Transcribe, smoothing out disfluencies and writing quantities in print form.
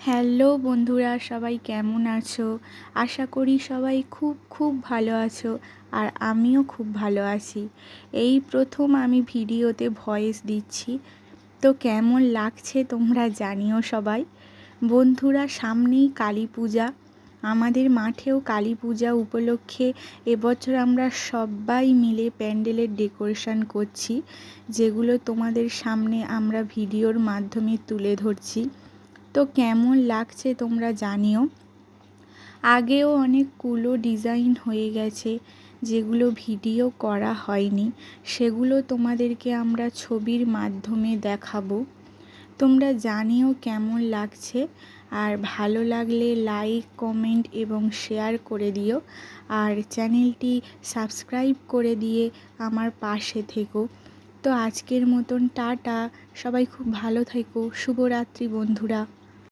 Hello বন্ধুরা, সবাই কেমন আছো? আশা করি সবাই খুব খুব ভালো আছো। আর আমিও খুব ভালো আছি। এই প্রথম আমি ভিডিওতে ভয়েস দিচ্ছি, তো কেমন লাগছে তোমরা জানিও সবাই। বন্ধুরা, সামনেই কালী পূজা। আমাদের মাঠেও কালী পূজা উপলক্ষে এবছর আমরা সবাই মিলে প্যান্ডেলের ডেকোরেশন করছি, যেগুলো তোমাদের সামনে আমরা ভিডিওর মাধ্যমে তুলে ধরছি। তো কেমন লাগছে তোমরা জানিও। আগেও অনেকগুলো ডিজাইন হয়ে গেছে, যেগুলো ভিডিও করা হয়নি, সেগুলো তোমাদেরকে আমরা ছবির মাধ্যমে দেখাবো। তোমরা জানিও কেমন লাগছে। আর ভালো লাগলে লাইক, কমেন্ট এবং শেয়ার করে দিও। আর চ্যানেলটি সাবস্ক্রাইব করে দিয়ে আমার পাশে থেকো। তো আজকের মতন টাটা। সবাই খুব ভালো থেকো। শুভরাত্রি বন্ধুরা।